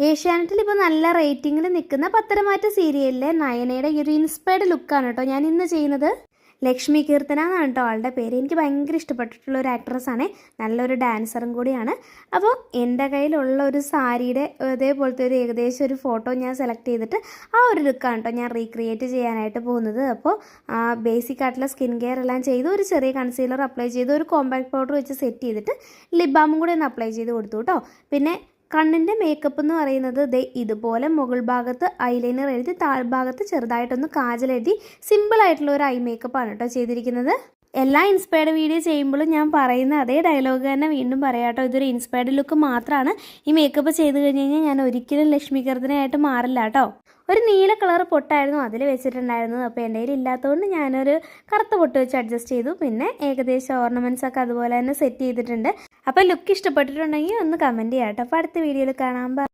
ഏഷ്യാനെറ്റിൽ ഇപ്പോൾ നല്ല റേറ്റിംഗിൽ നിൽക്കുന്ന പത്തരമാറ്റ സീരിയലിലെ നയനയുടെ ഈ ഒരു ഇൻസ്പയർഡ് ലുക്കാണ് കേട്ടോ ഞാൻ ഇന്ന് ചെയ്യുന്നത്. ലക്ഷ്മി കീർത്തന എന്നാണ് കേട്ടോ ആളുടെ പേര്. എനിക്ക് ഭയങ്കര ഇഷ്ടപ്പെട്ടിട്ടുള്ള ഒരു ആക്ട്രസ്സാണ്, നല്ലൊരു ഡാൻസറും കൂടിയാണ്. അപ്പോൾ എൻ്റെ കയ്യിലുള്ള ഒരു സാരിയുടെ അതേപോലത്തെ ഒരു ഏകദേശം ഒരു ഫോട്ടോ ഞാൻ സെലക്ട് ചെയ്തിട്ട് ആ ഒരു ലുക്കാണ് കേട്ടോ ഞാൻ റീക്രിയേറ്റ് ചെയ്യാനായിട്ട് പോകുന്നത്. അപ്പോൾ ബേസിക് ആയിട്ടുള്ള സ്കിൻ കെയർ എല്ലാം ചെയ്ത് ഒരു ചെറിയ കൺസീലർ അപ്ലൈ ചെയ്ത് ഒരു കോമ്പാക്ട് പൗഡർ വെച്ച് സെറ്റ് ചെയ്തിട്ട് ലിപ് ബാമും കൂടി ഒന്ന് അപ്ലൈ ചെയ്ത് കൊടുത്തു കേട്ടോ. പിന്നെ കണ്ണിൻ്റെ മേക്കപ്പ് എന്ന് പറയുന്നത് ഇതുപോലെ മുകൾ ഭാഗത്ത് ഐലൈനർ എഴുതി താഴ്ഭാഗത്ത് ചെറുതായിട്ടൊന്ന് കാജൽ എഴുതി സിമ്പിളായിട്ടുള്ള ഒരു ഐ മേക്കപ്പാണ് കേട്ടോ ചെയ്തിരിക്കുന്നത്. എല്ലാ ഇൻസ്പയർഡ് വീഡിയോ ചെയ്യുമ്പോഴും ഞാൻ പറയുന്ന അതേ ഡയലോഗ് തന്നെ വീണ്ടും പറയാം കേട്ടോ. ഇതൊരു ഇൻസ്പയർഡ് ലുക്ക് മാത്രമാണ്. ഈ മേക്കപ്പ് ചെയ്ത് കഴിഞ്ഞ് കഴിഞ്ഞാൽ ഞാൻ ഒരിക്കലും ലക്ഷ്മി കീർത്തനയായിട്ട് മാറില്ല കേട്ടോ. ഒരു നീല കളർ പൊട്ടായിരുന്നു അതിൽ വെച്ചിട്ടുണ്ടായിരുന്നത്. അപ്പോൾ എൻ്റെ കയ്യിൽ ഇല്ലാത്തതുകൊണ്ട് ഞാനൊരു കറുത്ത പൊട്ട് വെച്ച് അഡ്ജസ്റ്റ് ചെയ്തു. പിന്നെ ഏകദേശം ഓർണമെൻറ്റ്സ് ഒക്കെ അതുപോലെ തന്നെ സെറ്റ് ചെയ്തിട്ടുണ്ട്. അപ്പോൾ ലുക്ക് ഇഷ്ടപ്പെട്ടിട്ടുണ്ടെങ്കിൽ ഒന്ന് കമൻറ്റ് ചെയ്യാം കേട്ടോ. അപ്പോൾ അടുത്ത വീഡിയോയിൽ കാണാം.